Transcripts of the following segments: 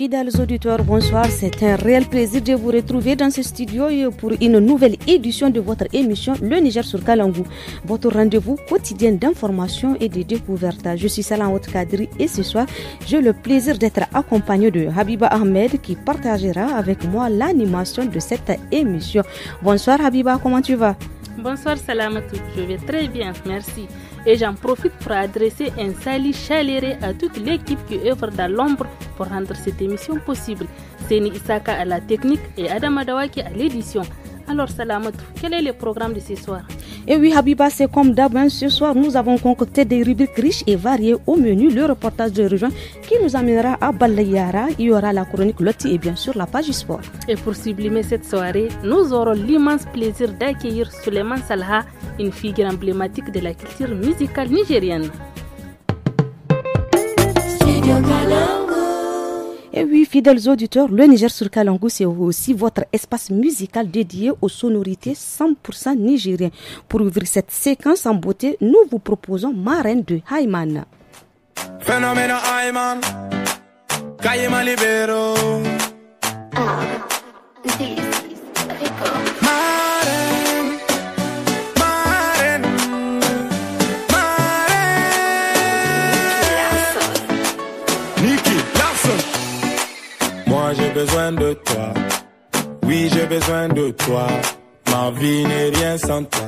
Fidèles auditeurs, bonsoir. C'est un réel plaisir de vous retrouver dans ce studio pour une nouvelle édition de votre émission Le Niger sur Kalangou, votre rendez-vous quotidien d'information et de découverte. Je suis Salam Kadri et ce soir, j'ai le plaisir d'être accompagné de Habiba Ahmed qui partagera avec moi l'animation de cette émission. Bonsoir Habiba, comment tu vas? Bonsoir Salamatou, je vais très bien, merci. Et j'en profite pour adresser un salut chaleureux à toute l'équipe qui œuvre dans l'ombre pour rendre cette émission possible. Seni Isaka à la technique et Adam Adawaki à l'édition. Alors Salamatou, quel est le programme de ce soir? Et oui Habiba, c'est comme d'hab, ce soir nous avons concocté des rubriques riches et variées au menu. Le reportage de région qui nous amènera à Balayara, il y aura la chronique Loti et bien sûr la page sport. Et pour sublimer cette soirée, nous aurons l'immense plaisir d'accueillir Suleiman Salha, une figure emblématique de la culture musicale nigérienne. Et oui, fidèles auditeurs, le Niger sur Kalangou, c'est aussi votre espace musical dédié aux sonorités 100% nigériennes. Pour ouvrir cette séquence en beauté, nous vous proposons Marraine de Hayman. Phénomène Hayman, Kayema Libero. J'ai besoin de toi, oui j'ai besoin de toi, ma vie n'est rien sans toi,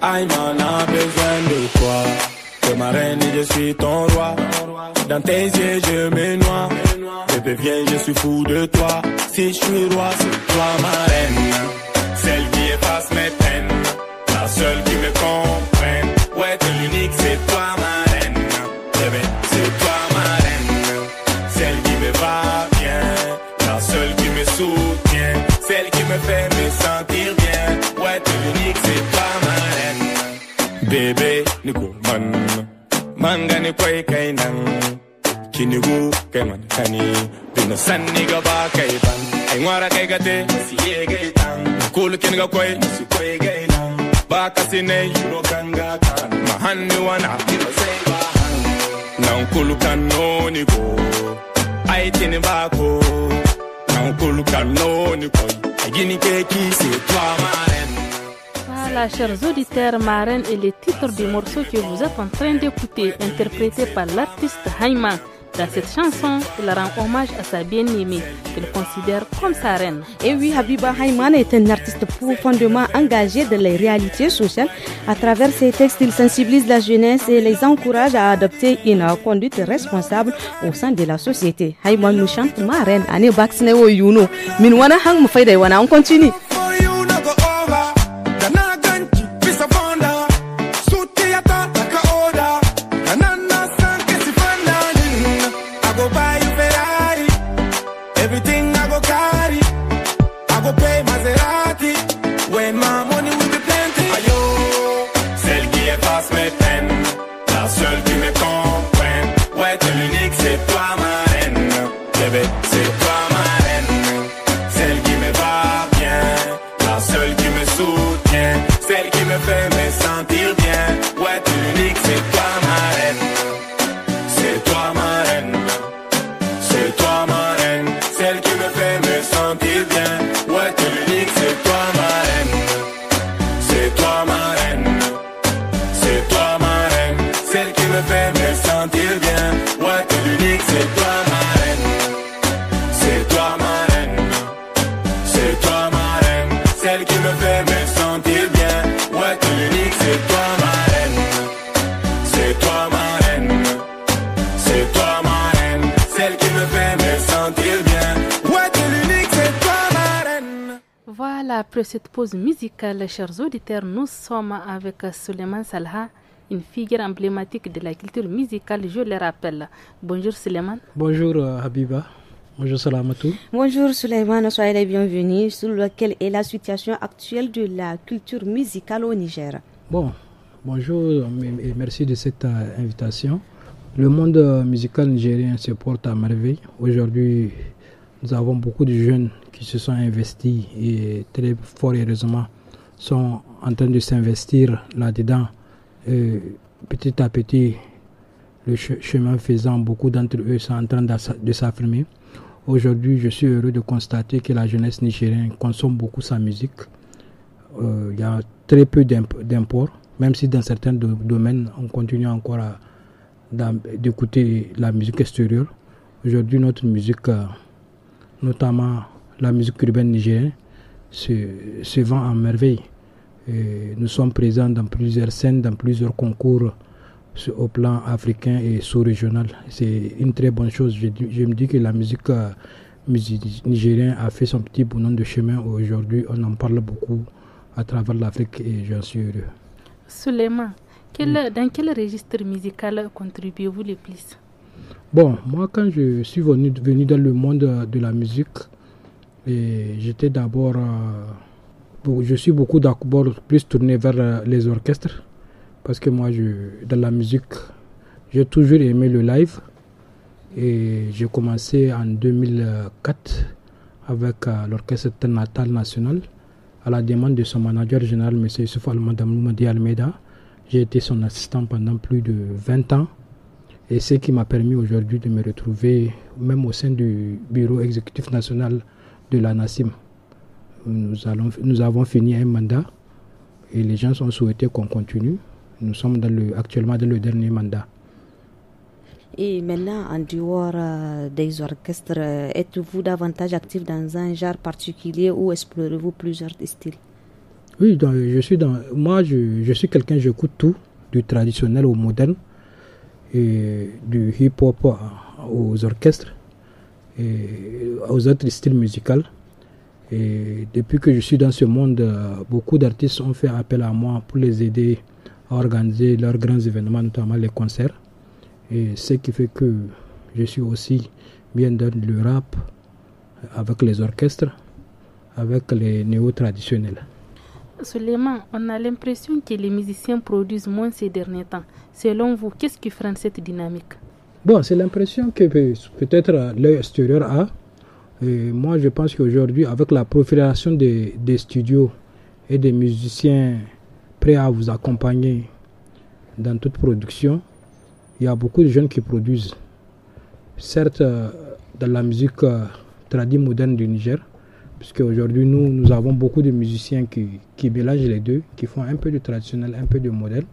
Ayman a besoin de toi, t'es ma reine et je suis ton roi, dans tes yeux je me noie, bébé viens je suis fou de toi, si je suis roi c'est toi ma reine, celle qui efface mes peines, la seule qui me comprenne, ouais t'es l'unique c'est toi ma reine, bébé c'est toi ma reine, celle qui me va bien. Celle qui me soutient, celle qui me fait me sentir bien. Ouais, t'es l'unique, c'est toi ma reine. Bébé, nigo man, mangani koi kainan. Kinigu kaiman kani, bino sanni gaba kaiban. Ay ngwara kai gate, si ye gaitan. Kulu kiniga koi, si koi gainan. Baka sine, yuno kanga kan. Mahani wana, kino say bahan. Nan kulu kano nigo, ay tini bako. Voilà, chers auditeurs, Marraine est le titre du morceau que vous êtes en train d'écouter, interprété par l'artiste Hayman. Dans cette chanson, il rend hommage à sa bien-aimée, qu'il considère comme sa reine. Et oui, Habiba Hayman est un artiste profondément engagé dans les réalités sociales. À travers ses textes, il sensibilise la jeunesse et les encourage à adopter une conduite responsable au sein de la société. Hayman nous chante ma reine. Ane baksine wo yuno. Min wana hang mu faida wana. On continue. Après cette pause musicale, chers auditeurs, nous sommes avec Suleiman Salha, une figure emblématique de la culture musicale, je le rappelle. Bonjour Suleiman. Bonjour Habiba. Bonjour Salamatou. Bonjour Suleiman, soyez les bienvenus. Sur quelle est la situation actuelle de la culture musicale au Niger? Bonjour et merci de cette invitation. Le monde musical nigérien se porte à merveille. Aujourd'hui, nous avons beaucoup de jeunes qui se sont investis et très fort heureusement sont en train de s'investir là-dedans. Petit à petit, le chemin faisant, beaucoup d'entre eux sont en train de s'affirmer. Aujourd'hui, je suis heureux de constater que la jeunesse nigérienne consomme beaucoup sa musique. Il y a très peu d'import, même si dans certains domaines, on continue encore d'écouter la musique extérieure. Aujourd'hui, notre musique, notamment la musique urbaine nigérienne, se vend en merveille. Et nous sommes présents dans plusieurs scènes, dans plusieurs concours au plan africain et sous-régional. C'est une très bonne chose. Je me dis que la musique nigérienne a fait son petit bonhomme de chemin. Aujourd'hui, on en parle beaucoup à travers l'Afrique et j'en suis heureux. Souleymane, dans quel registre musical contribuez-vous le plus? Bon, moi quand je suis venu dans le monde de la musique, j'étais d'abord, je suis beaucoup d'abord plus tourné vers les orchestres, parce que moi dans la musique, j'ai toujours aimé le live, et j'ai commencé en 2004 avec l'orchestre Natal National, à la demande de son manager général, M. Youssouf Almadi Almeida. J'ai été son assistant pendant plus de 20 ans. Et ce qui m'a permis aujourd'hui de me retrouver même au sein du bureau exécutif national de la NASIM. Nous avons fini un mandat et les gens ont souhaité qu'on continue. Nous sommes actuellement dans le dernier mandat. Et maintenant, en dehors des orchestres, êtes-vous davantage actif dans un genre particulier ou explorez-vous plusieurs styles? Oui, je suis quelqu'un, j'écoute tout, du traditionnel au moderne, et du hip-hop aux orchestres et aux autres styles musicaux. Et depuis que je suis dans ce monde, beaucoup d'artistes ont fait appel à moi pour les aider à organiser leurs grands événements, notamment les concerts. Et ce qui fait que je suis aussi bien dans le rap, avec les orchestres, avec les néo-traditionnels. Souleymane, on a l'impression que les musiciens produisent moins ces derniers temps. Selon vous, qu'est-ce qui freine cette dynamique? Bon, c'est l'impression que peut-être l'œil extérieur a. Et moi, je pense qu'aujourd'hui, avec la prolifération des studios et des musiciens prêts à vous accompagner dans toute production, il y a beaucoup de jeunes qui produisent. Certes, dans la musique tradie moderne du Niger, puisque aujourd'hui nous avons beaucoup de musiciens qui mélangent les deux, qui font un peu de traditionnel, un peu de moderne.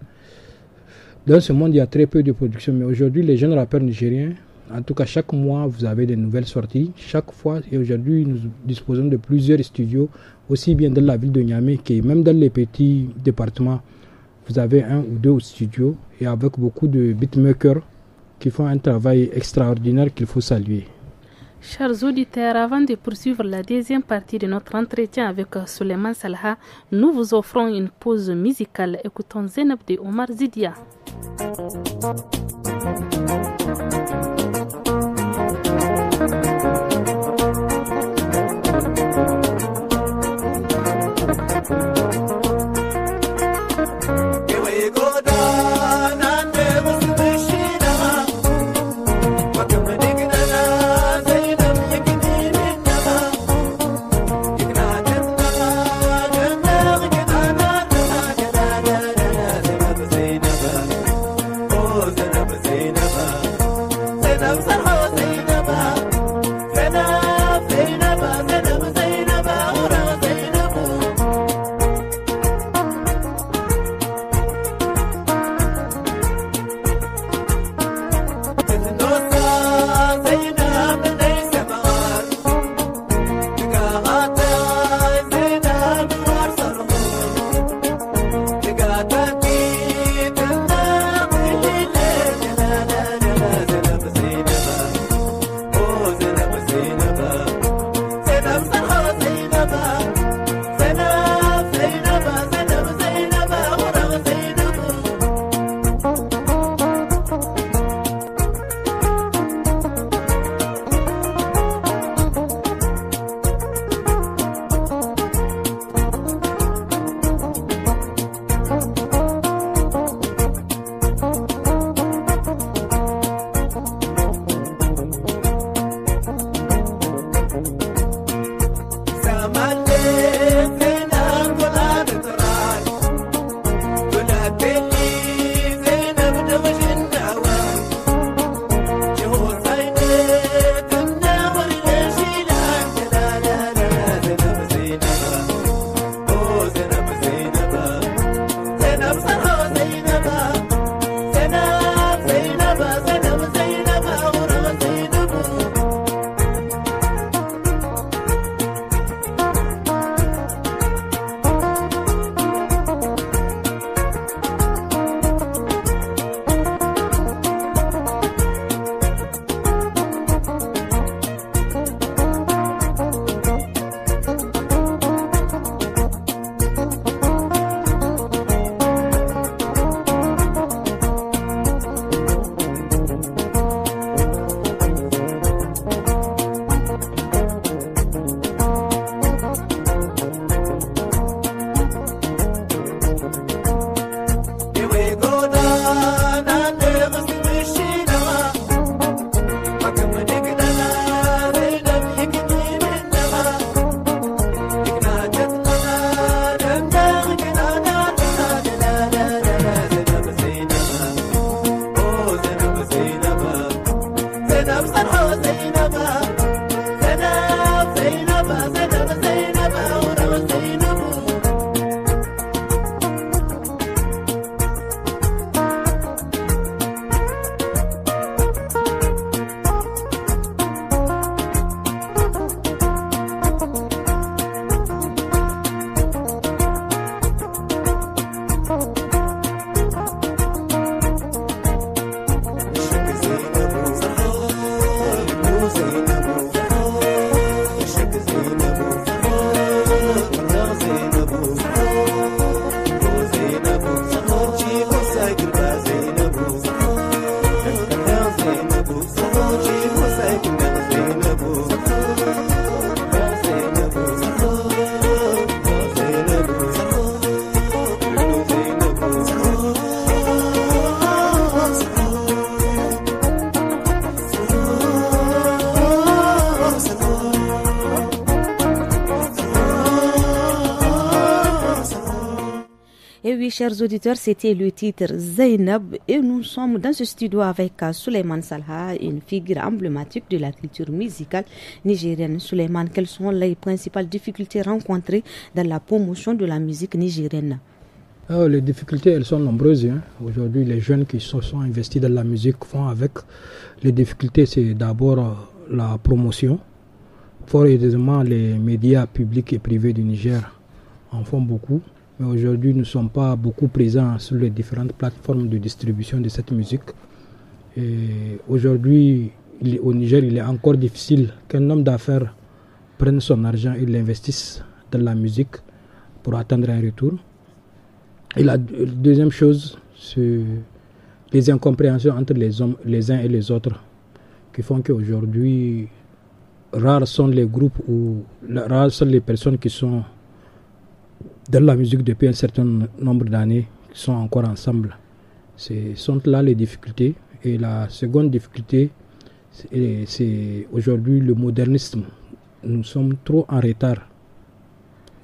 Dans ce monde, il y a très peu de production, mais aujourd'hui, les jeunes rappeurs nigériens, en tout cas chaque mois, vous avez des nouvelles sorties. Chaque fois, et aujourd'hui, nous disposons de plusieurs studios, aussi bien dans la ville de Niamey que même dans les petits départements. Vous avez 1 ou 2 studios et avec beaucoup de beatmakers qui font un travail extraordinaire qu'il faut saluer. Chers auditeurs, avant de poursuivre la deuxième partie de notre entretien avec Souleymane Salha, nous vous offrons une pause musicale. Écoutons Zainab de Omar Zidia. Et oui, chers auditeurs, c'était le titre Zainab et nous sommes dans ce studio avec Souleymane Salha, une figure emblématique de la culture musicale nigérienne. Souleymane, quelles sont les principales difficultés rencontrées dans la promotion de la musique nigérienne? Les difficultés, elles sont nombreuses. Aujourd'hui, les jeunes qui sont investis dans la musique font avec. Les difficultés, c'est d'abord la promotion. Fort heureusement, les médias publics et privés du Niger en font beaucoup. Mais aujourd'hui, nous ne sommes pas beaucoup présents sur les différentes plateformes de distribution de cette musique. Et aujourd'hui, au Niger, il est encore difficile qu'un homme d'affaires prenne son argent et l'investisse dans la musique pour attendre un retour. Et la deuxième chose, c'est les incompréhensions entre les hommes, les uns et les autres, qui font qu'aujourd'hui, rares sont les groupes ou rares sont les personnes qui sont dans la musique depuis un certain nombre d'années, qui sont encore ensemble. Ce sont là les difficultés. Et la seconde difficulté, c'est aujourd'hui le modernisme. Nous sommes trop en retard.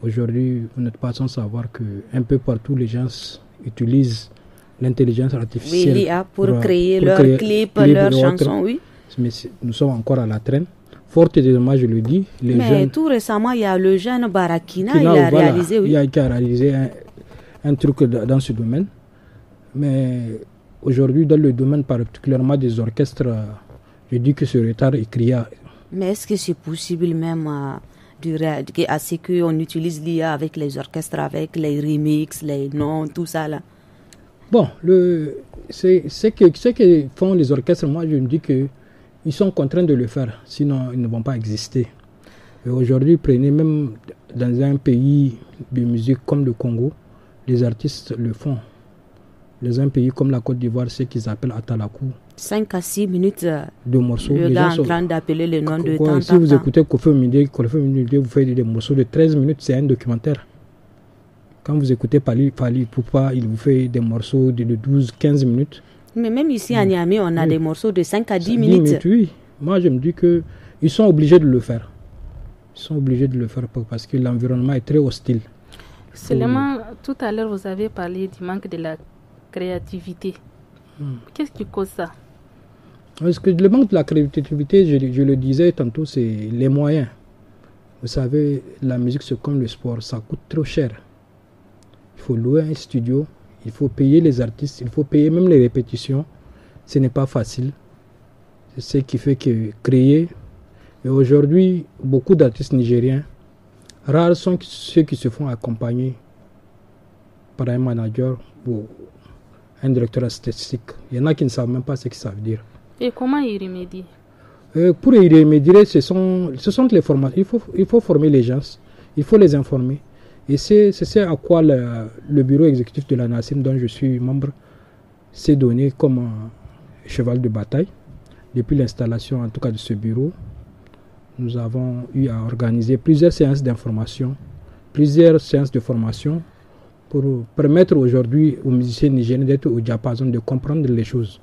Aujourd'hui, vous n'êtes pas sans savoir qu'un peu partout, les gens utilisent l'intelligence artificielle l'IA pour créer leurs clips, leurs chansons, oui. Mais nous sommes encore à la traîne. Fort heureusement, je le dis. Mais tout récemment, il y a le jeune Barakina, il a réalisé, oui. Il a réalisé un truc dans ce domaine. Mais aujourd'hui, dans le domaine particulièrement des orchestres, je dis que ce retard est criard. Mais est-ce que c'est possible même à ce qu'on utilise l'IA avec les orchestres, avec les remixes, les noms, tout ça là? Bon, ce que font les orchestres, moi je me dis que ils sont contraints de le faire, sinon ils ne vont pas exister. Et aujourd'hui, prenez même dans un pays de musique comme le Congo, les artistes le font. Dans un pays comme la Côte d'Ivoire, c'est ce qu'ils appellent Atalakou. 5 à 6 minutes de morceaux. Le gars en train d'appeler le nom de temps. Si vous écoutez Koffi Olomide, vous faites des morceaux de 13 minutes, c'est un documentaire. Quand vous écoutez Fally Ipupa, il vous fait des morceaux de 12-15 minutes. Mais même ici à Niamey, on a des morceaux de 5 à 10 minutes. Oui, moi je me dis qu'ils sont obligés de le faire. Ils sont obligés de le faire parce que l'environnement est très hostile. Seulement, tout à l'heure, vous avez parlé du manque de la créativité. Qu'est-ce qui cause ça? Parce que le manque de la créativité, je le disais tantôt, c'est les moyens. Vous savez, la musique, c'est comme le sport, ça coûte trop cher. Il faut louer un studio, il faut payer les artistes, il faut payer même les répétitions. Ce n'est pas facile. C'est ce qui fait que créer. Et aujourd'hui, beaucoup d'artistes nigériens, rares sont ceux qui se font accompagner par un manager ou un directeur artistique. Il y en a qui ne savent même pas ce que ça veut dire. Et comment y remédier? Pour y remédier, ce sont les formations. Il faut former les gens, il faut les informer. Et c'est à quoi le bureau exécutif de la NACIM, dont je suis membre, s'est donné comme cheval de bataille. Depuis l'installation, en tout cas, de ce bureau, nous avons eu à organiser plusieurs séances d'information, plusieurs séances de formation pour permettre aujourd'hui aux musiciens nigériens d'être au diapason, de comprendre les choses.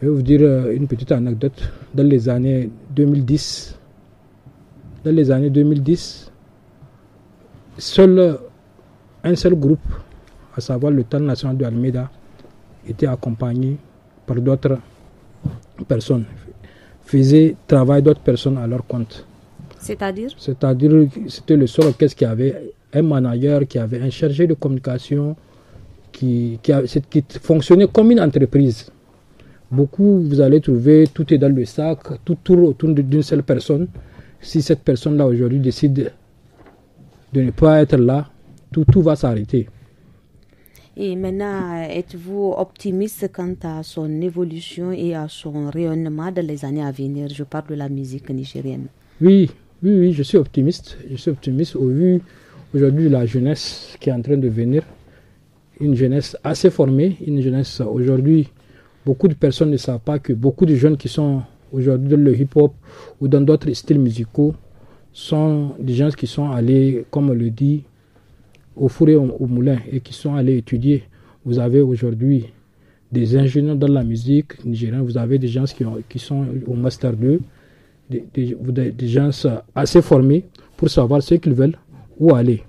Je vais vous dire une petite anecdote. Dans les années 2010, un seul groupe, à savoir le Tal National de Almeida, était accompagné par d'autres personnes, faisait travailler d'autres personnes à leur compte. C'est-à-dire, c'était le seul orchestre qui avait un manager, qui avait un chargé de communication, qui fonctionnait comme une entreprise. Beaucoup, vous allez trouver, tout est dans le sac, tout tourne autour d'une seule personne. Si cette personne-là aujourd'hui décide de ne pas être là, tout va s'arrêter. Et maintenant, êtes-vous optimiste quant à son évolution et à son rayonnement dans les années à venir? Je parle de la musique nigérienne. Oui, je suis optimiste. Je suis optimiste au vu aujourd'hui de la jeunesse qui est en train de venir. Une jeunesse assez formée, une jeunesse aujourd'hui. Beaucoup de personnes ne savent pas que beaucoup de jeunes qui sont aujourd'hui dans le hip-hop ou dans d'autres styles musicaux sont des gens qui sont allés, comme on le dit, au four et au moulin et qui sont allés étudier. Vous avez aujourd'hui des ingénieurs dans la musique nigérienne, vous avez des gens qui sont au Master 2, des gens assez formés pour savoir ce qu'ils veulent, où aller.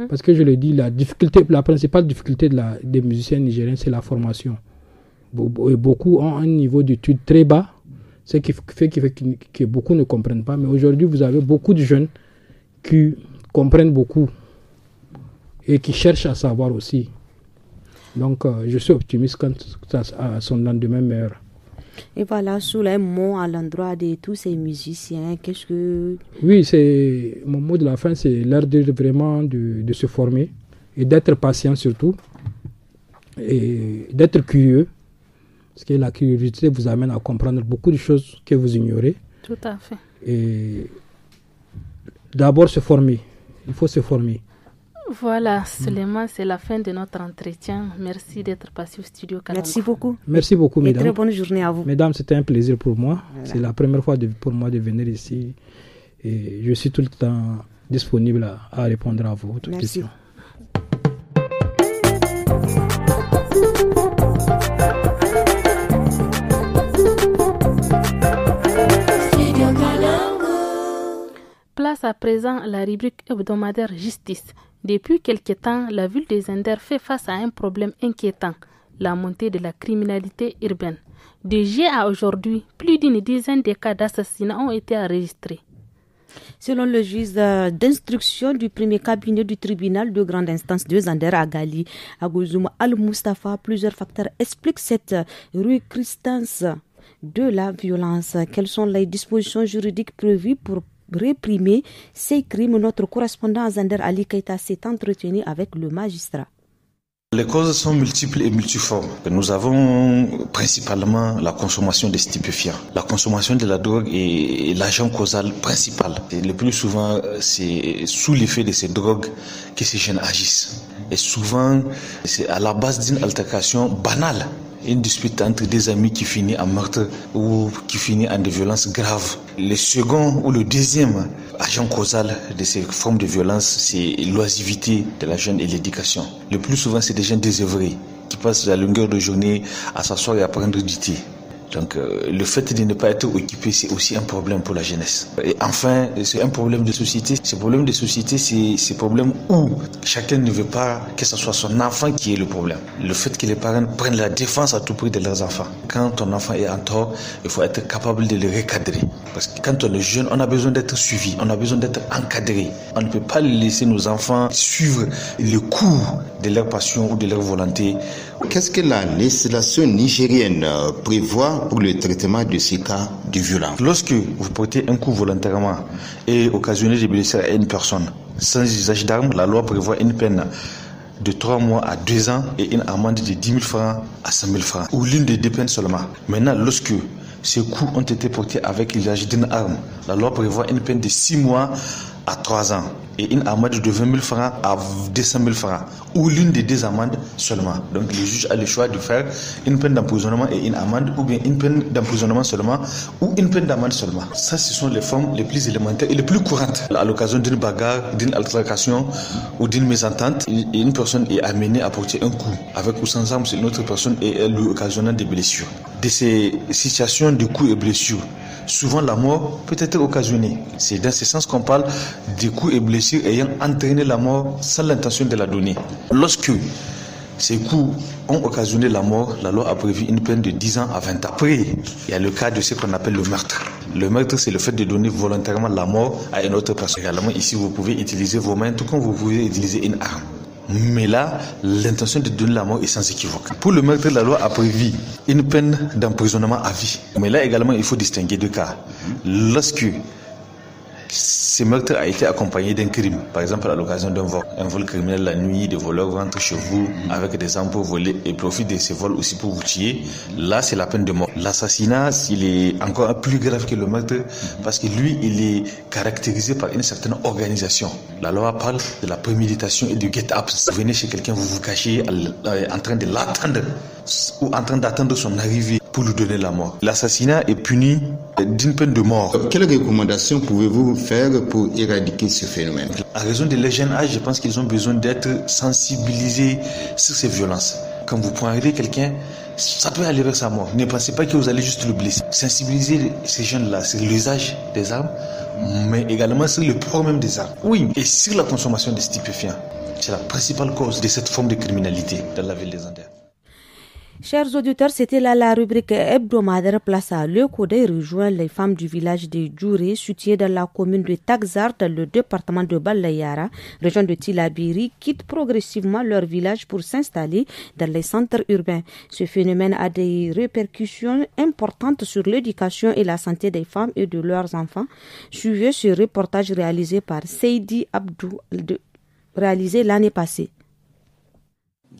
Parce que je le dis, la principale difficulté des musiciens nigériens, c'est la formation. Beaucoup ont un niveau d'études très bas, ce qui fait que beaucoup ne comprennent pas. Mais aujourd'hui, vous avez beaucoup de jeunes qui comprennent beaucoup et qui cherchent à savoir aussi. Donc, je suis optimiste quant à son lendemain meilleur. Et voilà, sous les mots à l'endroit de tous ces musiciens, qu'est-ce que... Oui, mon mot de la fin, c'est l'heure vraiment de se former et d'être patient surtout et d'être curieux. Parce que la curiosité vous amène à comprendre beaucoup de choses que vous ignorez. Tout à fait. Et d'abord se former. Il faut se former. Voilà, Suleiman, c'est la fin de notre entretien. Merci d'être passé au studio Kalangu. Merci beaucoup. Merci beaucoup, mesdames. Et très bonne journée à vous. Mesdames, c'était un plaisir pour moi. Voilà. C'est la première fois pour moi de venir ici. Et je suis tout le temps disponible à répondre à vos questions. Place à présent à la rubrique hebdomadaire Justice. Depuis quelque temps, la ville de Zender fait face à un problème inquiétant, la montée de la criminalité urbaine. De juillet à aujourd'hui, plus d'une dizaine de cas d'assassinat ont été enregistrés. Selon le juge d'instruction du premier cabinet du tribunal de grande instance de Zander Agali, Agouzoum Al-Mustafa, plusieurs facteurs expliquent cette recrudescence de la violence. Quelles sont les dispositions juridiques prévues pour réprimer ces crimes? Notre correspondant Zander Ali Keita s'est entretenu avec le magistrat. Les causes sont multiples et multiformes. Nous avons principalement la consommation des stupéfiants. La consommation de la drogue est l'agent causal principal. Et le plus souvent, c'est sous l'effet de ces drogues que ces jeunes agissent. Et souvent, c'est à la base d'une altercation banale. Une dispute entre des amis qui finit en meurtre ou qui finit en des violences graves. Le second ou le deuxième agent causal de ces formes de violence, c'est l'oisivité de la jeune et l'éducation. Le plus souvent, c'est des jeunes désœuvrés qui passent la longueur de journée à s'asseoir et à prendre du thé. Donc le fait de ne pas être occupé, c'est aussi un problème pour la jeunesse. Et enfin, c'est un problème de société. Ce problème de société, c'est problème où chacun ne veut pas que ce soit son enfant qui est le problème. Le fait que les parents prennent la défense à tout prix de leurs enfants. Quand ton enfant est en tort, il faut être capable de le recadrer. Parce que quand on est jeune, on a besoin d'être suivi, on a besoin d'être encadré. On ne peut pas laisser nos enfants suivre le cours de leur passion ou de leur volonté. Qu'est-ce que la législation nigérienne prévoit pour le traitement de ces cas de violence? Lorsque vous portez un coup volontairement et occasionnez des blessures à une personne sans usage d'armes, la loi prévoit une peine de 3 mois à 2 ans et une amende de 10 000 francs à 100 000 francs, ou l'une des deux peines seulement. Maintenant, lorsque ces coups ont été portés avec l'usage d'une arme, la loi prévoit une peine de 6 mois à 3 ans et une amende de 20 000 francs à 200 000 francs, ou l'une des deux amendes seulement. Donc le juge a le choix de faire une peine d'emprisonnement et une amende, ou bien une peine d'emprisonnement seulement ou une peine d'amende seulement. Ça, ce sont les formes les plus élémentaires et les plus courantes. À l'occasion d'une bagarre, d'une altercation ou d'une mésentente, une personne est amenée à porter un coup avec ou sans arme sur une autre personne et elle lui occasionnant des blessures. De ces situations de coups et blessures, souvent la mort peut être occasionnée. C'est dans ce sens qu'on parle des coups et blessures ayant entraîné la mort sans l'intention de la donner. Lorsque ces coups ont occasionné la mort, la loi a prévu une peine de 10 ans à 20 ans. Après, il y a le cas de ce qu'on appelle le meurtre. Le meurtre, c'est le fait de donner volontairement la mort à une autre personne. Également, ici, vous pouvez utiliser vos mains, tout comme vous pouvez utiliser une arme. Mais là, l'intention de donner la mort est sans équivoque. Pour le meurtre, la loi a prévu une peine d'emprisonnement à vie. Mais là également, il faut distinguer deux cas. Lorsque ce meurtre a été accompagné d'un crime, par exemple à l'occasion d'un vol, un vol criminel la nuit, des voleurs rentrent chez vous avec des armes pour voler et profitent de ces vols aussi pour vous tuer, là c'est la peine de mort. L'assassinat, il est encore plus grave que le meurtre parce que lui, il est caractérisé par une certaine organisation. La loi parle de la préméditation et du get-up. Vous venez chez quelqu'un, vous vous cachez en train de l'attendre ou en train d'attendre son arrivée pour lui donner la mort. L'assassinat est puni d'une peine de mort. Quelles recommandations pouvez-vous faire pour éradiquer ce phénomène? À raison de leur jeune âge, je pense qu'ils ont besoin d'être sensibilisés sur ces violences. Quand vous poignardez quelqu'un, ça peut aller vers sa mort. Ne pensez pas que vous allez juste le blesser. Sensibiliser ces jeunes-là sur l'usage des armes, mais également sur le port même des armes. Oui, et sur la consommation des stupéfiants. C'est la principale cause de cette forme de criminalité dans la ville des Andes. Chers auditeurs, c'était là la rubrique hebdomadaire Place à l'Eco-Day rejoint les femmes du village de Djouré, situé dans la commune de Taxar, dans le département de Balayara, région de Tilabiri, quittent progressivement leur village pour s'installer dans les centres urbains. Ce phénomène a des répercussions importantes sur l'éducation et la santé des femmes et de leurs enfants. Suivez ce reportage réalisé par Seydi Abdou, réalisé l'année passée.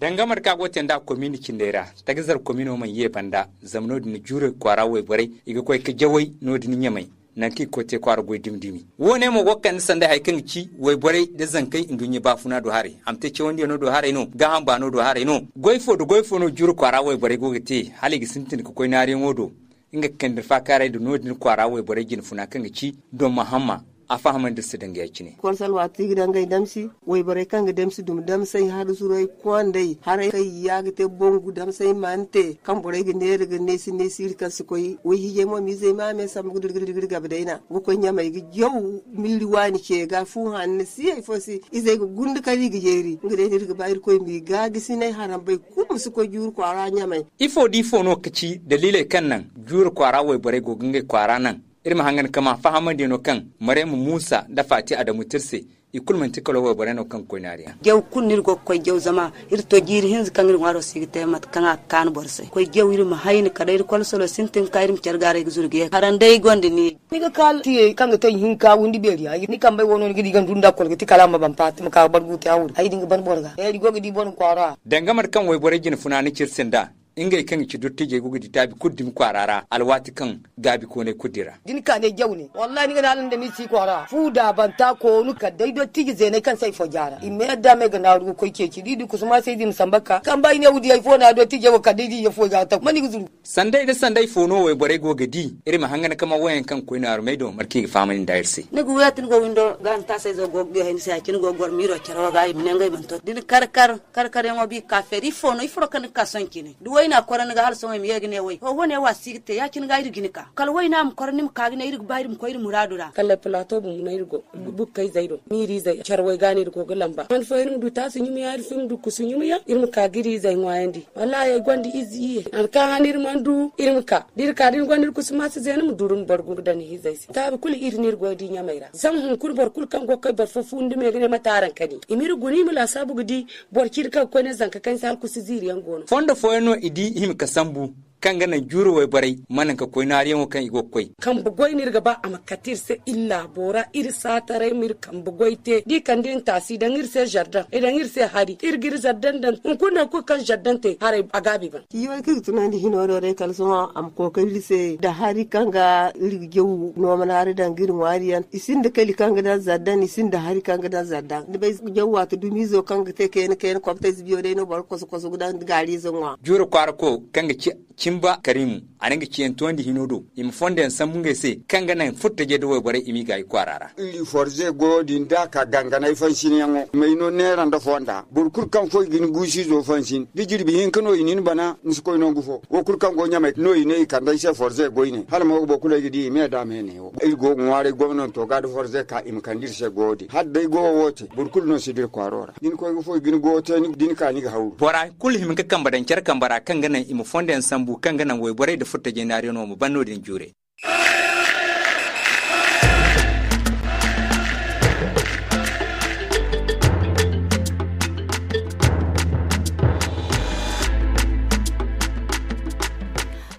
Dangamar ka goten da commune kindera tagazar commune man ye banda zamno din jure kwara we bore iga koy ke jawai no din nyamai nanki kote kwara goy dimdimi wone mo gokkan sanda hay kan ci we bore de zankai indunye bafuna do hare amte ce wonde no do hare no ga hamba no do hare no goyfo no jure kwara we bore gogete haligi sintin ko koy nare ngodo inga kende fa kare do no din kwara we bore gin funa kan ci do mahamma afahaman da su dange yaki ne konsal wa tigidan gai damsi wai bare kan ga damsi dum damsai har surai kwandai har kai ya ga te bongu damsai mante kan bore ga ne ga ne si kan su koi wai hije mo mi zai ma me sam gudur ga badaina go ko nya mai ga yau mili wani ke ga fu han si ai fo si izai ga gundu kali ga jeri ngade ne ga bayir koi mi ga gisi ne haram bai ku musu ko jur kwara nya mai ifo di fo no kaci dalilai kan nan jur kwara wai bare go gunge kwara nan irma hangan kama fahama dino kan Maryamu Musa da Fati Adamu Tirse ikul man tikalo wa barano kan koinariya jew kunir go koy jew zama irto jir hin kan ngaro sigite mat kan borse koy jew irma hayni kadai kol solo sintin kairim cergare gzurge harandai gonde ni ga kal ti kan ta hin ka wundi beri ay ni kan bai wono ni gidi gan dunda kol ti kala ma ban pat ka bargu ta wuri ay dinga ban borga ay go gidi bon kwara dangamar kan way bore jin funani cirsinda ingay kan ci dotti je gugu ditabi kuddim kwarara alwati kan gabi ko ne kudira din ka ne jawne wallahi ni ga nalan da ni ci kwara fuda banta ko nu ka dai dotti je ne kan sai fojara imme da me ga na rugo ko ke ci didi kusuma sai din sambaka kan bai ne wudi ai fona dotti je ka didi ya foja ta mani guzuru sandai fono we bore go gadi irma hangana kama wayan kan ko ina rumaido marki famani da irse ne go yatin go windo gan ta sai zo go go hen sai kin go gor miro charo ga imne ngai banto din kar ngo bi ka feri fono ifro kan ka sonkine wayna korani ga halso mi yegne way ho woni wa sigte ya kin ga irgini ka kal wayna am korani ka ga irg bayrim ko ir muradura kala plateau bu na irgo bukkai zaido miri zai charway gani irgo galamba man fa irin du tasu nyumi ya irfin du kusu nyumi ya irm ka giri zai ngwandi wallahi gondi izi an ka hanir mandu irm ka dir ka din gondi kusu ma su zainum durum bargu da ni zai ta bi kul irin irgo di nyamaira zam hun kul bor kul kan go kai bar fa fundu me gane mataran kani imir guni mila sabu gudi bor kirka ko ne zanka kan sal kusu ziri yan gono fondo foeno idi him kasambu kanga na juro way barai manan ka koy nariyan kan igo koy kan bugoy nir gaba amakatir se illa bora ir satare mir kan bugoy te di kan din tasi da ngir se jardin e da ngir se hari ir gir jardin dan kunna ko kan jardin te hare agabi ban yiwa ki tunandi hinoro re kalsuma am ko kalli se da hari kanga ir gewu no manare da ngir wariyan isin da kali kanga da jardin isin da hari kanga da jardin ni bay jawwa to dumizo kanga te ken ko te biyo de no bar ko gudan gari zonwa juro kwarko kanga Kimba Karimu ananga cien tondi hinodo im fonde sambunge se kanga nan futta je do bare imi gay kwarara ili forze go dinda ka ganga nay fansin yango meino nera nda fonda burkur kan fo gin gushi zo fansin dijiri bi hin kano inin bana nsko ino gufo wo kur kan go nyame no ine kan dai se forze go ine hal mo bo kula gidi me da me ne o il go ngware go non to gad forze ka im kan dir se godi hadde go wote burkur no sidir kwarora din ko go fo gin go te ni din ka ni ga hawu bora kul him ka kamba dan cer kambara kanga nan im fonde sambu kanga nan way bore da futta jenari no mo banno din jure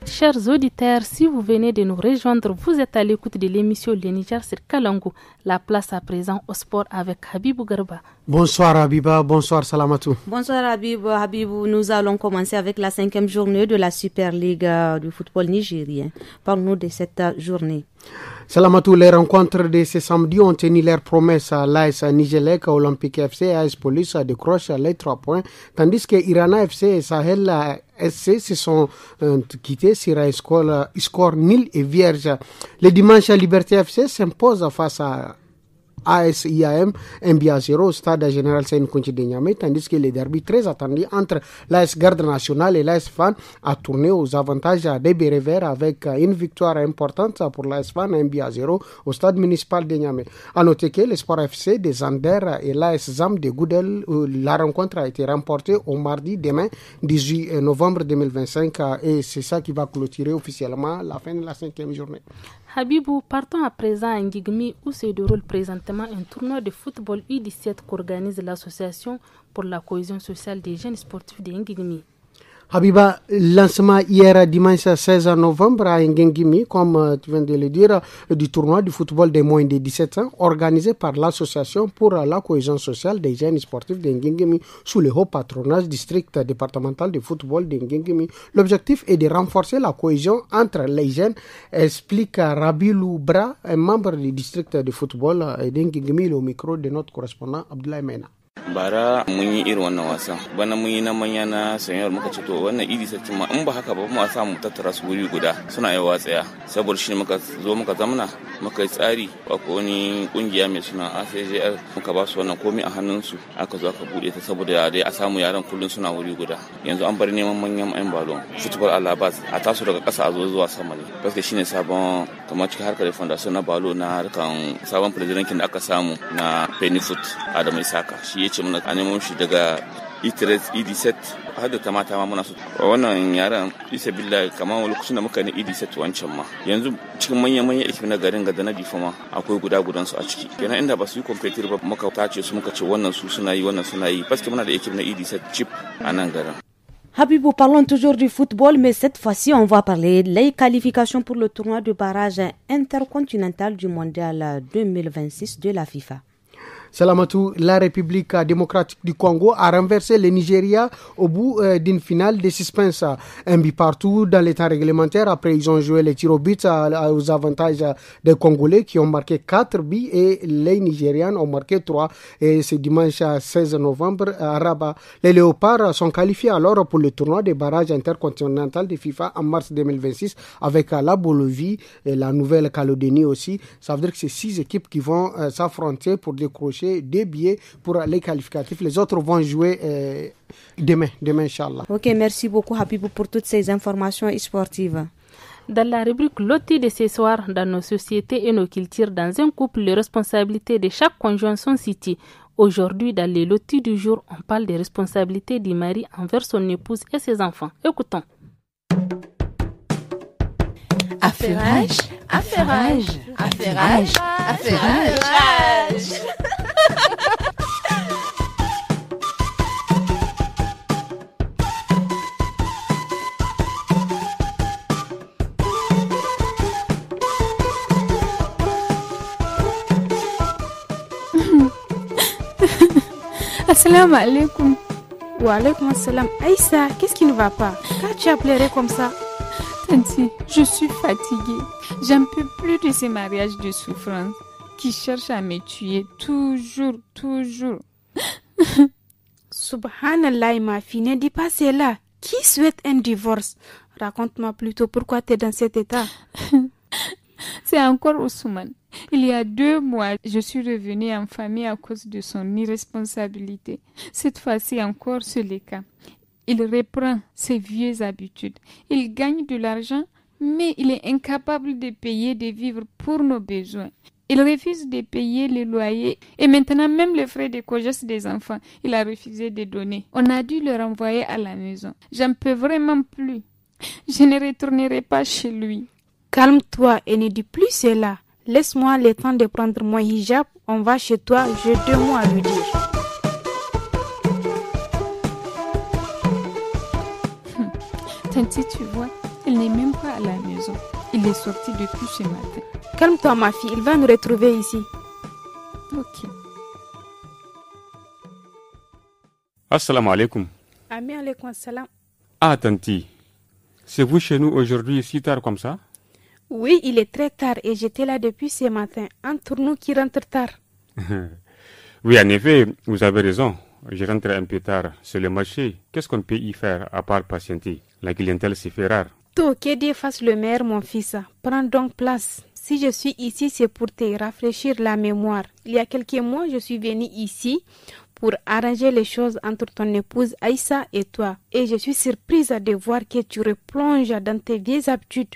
Chers auditeurs, si vous venez de nous rejoindre, vous êtes à l'écoute de l'émission Le Niger sur Kalangu. La place à présent au sport avec Habibou Garba. Bonsoir Habiba, bonsoir Salamatou. Bonsoir Habibou, nous allons commencer avec la 5e journée de la Super League du football nigérien. Parle-nous de cette journée. Salamatou, les rencontres de ce samedi ont tenu leur promesse à l'AS Nigelec, Olympique FC et AS Police décrochent les 3 points, tandis que Irana FC et Sahel SC se sont quittés sur un score nul et vierge. Le dimanche, Liberté FC s'impose face à ASIAM 1-0 au stade général Seyni Kounti de Niamey, tandis que les derbys très attendus entre l'AS Garde Nationale et l'AS Fan a tourné aux avantages des Bérets Verts avec une victoire importante pour l'AS Fan 1-0 au stade municipal de Niamey. A noter que l'Espoir FC des Anders et l'AS ZAM de Goudel, la rencontre a été remportée au mardi demain 18 novembre 2025 et c'est ça qui va clôturer officiellement la fin de la 5e journée. Habibou, partons à présent à Ngigmi où se déroule présentement un tournoi de football U17 qu'organise l'association pour la cohésion sociale des jeunes sportifs de Ngigmi. Habiba, lancement hier dimanche 16 novembre à Ngengimi, comme tu viens de le dire, du tournoi du football des moins de 17 ans organisé par l'association pour la cohésion sociale des jeunes sportifs de Ngengimi sous le haut patronage district départemental de football de Ngengimi. L'objectif est de renforcer la cohésion entre les jeunes, explique Rabilou Bra, un membre du district de football de Ngengimi, au micro de notre correspondant Abdoulaye Mena. Bara mun yi irin wannan wasan bana mun yi na manya na sanyar muka ce to wannan idi sarki ma in ba haka ba mu samu tattara su wuri guda suna yawa tsaya saboda shi muka zo muka zamna muka yi tsari ba ko wani kungiya mai suna ACJR muka ba su wannan komai a hannun su aka zo aka bude ta saboda dai a samu yaran kullun suna wuri guda yanzu an bar neman manyan ayan balon football alabas a taso daga kasa a zo zuwa sama ne gaskiya shine sabon kamar cikin harkar foundation na balo na harkan sabon presidentin da aka samu na Pennyfoot Adamu Isaka shi yace muna a nemo shi daga ED7 har da ta mata ma muna so wannan yaran isa billahi kamar lokacin da muka ni ED7 wancan ma yanzu cikin manyan ekip na garin ga da na difa ma akwai gudan su a ciki kenan inda ba su yi competitor ba muka tace su muka ce wannan su suna yi wannan suna yi parce que muna da ekip na ED7 chip a nan garin. Habibou, parlons toujours du football, mais cette fois-ci, on va parler des qualifications pour le tournoi de barrage intercontinental du mondial 2026 de la FIFA. Salamatou, la République démocratique du Congo a renversé le Nigeria au bout d'une finale de suspense. Un but partout dans les temps réglementaires. Après, ils ont joué les tirs au but aux avantages des Congolais qui ont marqué 4 buts et les Nigérians ont marqué 3. Et c'est dimanche 16 novembre à Rabat. Les Léopards sont qualifiés alors pour le tournoi des barrages intercontinental de FIFA en mars 2026 avec la Bolivie et la Nouvelle-Calédonie aussi. Ça veut dire que c'est 6 équipes qui vont s'affronter pour décrocher des billets pour les qualificatifs. Les autres vont jouer demain, Inch'Allah. Ok, merci beaucoup Habibou pour toutes ces informations sportives. Dans la rubrique Loti de ce soir, dans nos sociétés et nos cultures, dans un couple, les responsabilités de chaque conjoint sont citées. Aujourd'hui, dans les lotis du jour, on parle des responsabilités du mari envers son épouse et ses enfants. Écoutons. Affairage, affairage, affairage, affairage. Assalamu alaikum. Wa alaikum assalam. Aïssa, qu'est-ce qui ne va pas? Quand tu as pleuré comme ça? Tanti, je suis fatiguée. J'en peux plus de ces mariages de souffrance qui cherchent à me tuer toujours. Subhanallah, ma fille, ne dis pas cela. Qui souhaite un divorce? Raconte-moi plutôt pourquoi tu es dans cet état. C'est encore Ousmane. Il y a 2 mois, je suis revenue en famille à cause de son irresponsabilité. Cette fois-ci encore, c'est le cas. Il reprend ses vieilles habitudes. Il gagne de l'argent, mais il est incapable de payer, de vivre pour nos besoins. Il refuse de payer le loyer et maintenant même les frais de COJAS des enfants, il a refusé de donner. On a dû le renvoyer à la maison. J'en peux vraiment plus. Je ne retournerai pas chez lui. Calme-toi et ne dis plus cela. Laisse-moi le temps de prendre mon hijab. On va chez toi, j'ai 2 mots à lui dire. Tanti, tu vois, il n'est même pas à la maison. Il est sorti depuis ce matin. Calme-toi ma fille, il va nous retrouver ici. Ok. Assalamu alaikum. Ami alaikum assalam. Ah, Tanti, c'est vous chez nous aujourd'hui si tard comme ça? Oui, il est très tard et j'étais là depuis ce matin. Entre nous qui rentre tard. Oui, en effet, vous avez raison. Je rentre un peu tard. C'est le marché. Qu'est-ce qu'on peut y faire à part patienter? La clientèle, c'est fait rare. To, que Dieu fasse le meilleur, mon fils. Prends donc place. Si je suis ici, c'est pour te rafraîchir la mémoire. Il y a quelques mois, je suis venue ici pour arranger les choses entre ton épouse Aïssa et toi. Et je suis surprise de voir que tu replonges dans tes vieilles habitudes.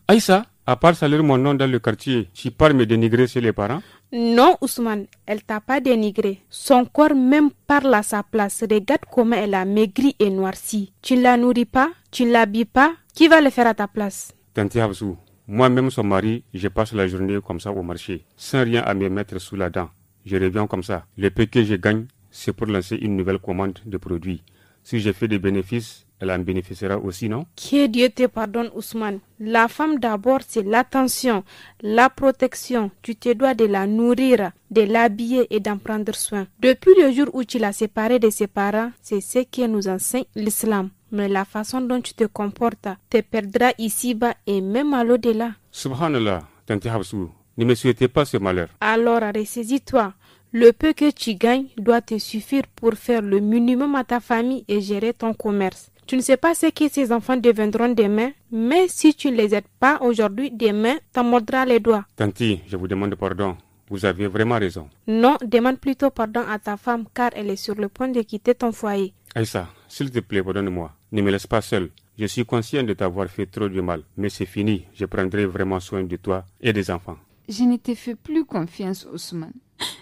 Aïssa, à part saluer mon nom dans le quartier, tu pars me dénigrer chez les parents? Non, Ousmane, elle t'a pas dénigré. Son corps même parle à sa place. Regarde comment elle a maigri et noirci. Tu ne la nourris pas, tu ne l'habilles pas. Qui va le faire à ta place? Tanti Habsou, moi-même son mari, je passe la journée comme ça au marché, sans rien à me mettre sous la dent. Je reviens comme ça. Le peu que je gagne, c'est pour lancer une nouvelle commande de produits. Si je fais des bénéfices, elle en bénéficiera aussi, non? Que Dieu te pardonne, Ousmane. La femme d'abord, c'est l'attention, la protection. Tu te dois de la nourrir, de l'habiller et d'en prendre soin. Depuis le jour où tu l'as séparée de ses parents, c'est ce que nous enseigne l'islam. Mais la façon dont tu te comportes te perdra ici-bas et même à l'au-delà. Subhanallah, Tanti Habsou, ne me souhaitez pas ce malheur. Alors, ressaisis-toi. Le peu que tu gagnes doit te suffire pour faire le minimum à ta famille et gérer ton commerce. Tu ne sais pas ce que ces enfants deviendront demain, mais si tu ne les aides pas aujourd'hui, demain, t'en mordras les doigts. Tanti, je vous demande pardon. Vous avez vraiment raison. Non, demande plutôt pardon à ta femme car elle est sur le point de quitter ton foyer. Aïssa, s'il te plaît, pardonne-moi. Ne me laisse pas seul. Je suis conscient de t'avoir fait trop de mal, mais c'est fini. Je prendrai vraiment soin de toi et des enfants. Je ne te fais plus confiance, Ousmane.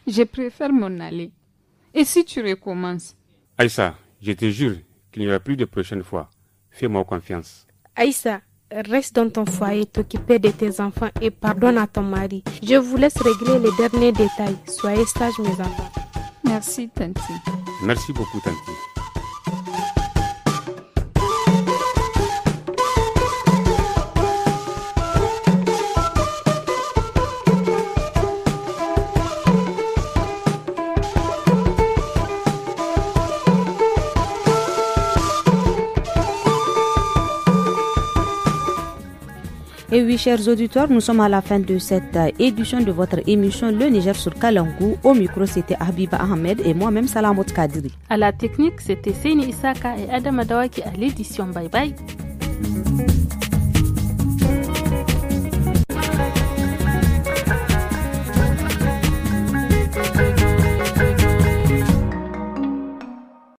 Je préfère m'en aller. Et si tu recommences? Aïssa, je te jure qu'il n'y aura plus de prochaine fois. Fais-moi confiance. Aïssa, reste dans ton foyer, t'occuper de tes enfants et pardonne à ton mari. Je vous laisse régler les derniers détails. Soyez sages, mes enfants. Merci, Tanti. Merci beaucoup, Tanti. Et oui, chers auditeurs, nous sommes à la fin de cette édition de votre émission Le Niger sur Kalangou. Au micro, c'était Habiba Ahmed et moi-même Salamot Kadiri. À la technique, c'était Seini Isaka et Adam Adawaki à l'édition. Bye bye.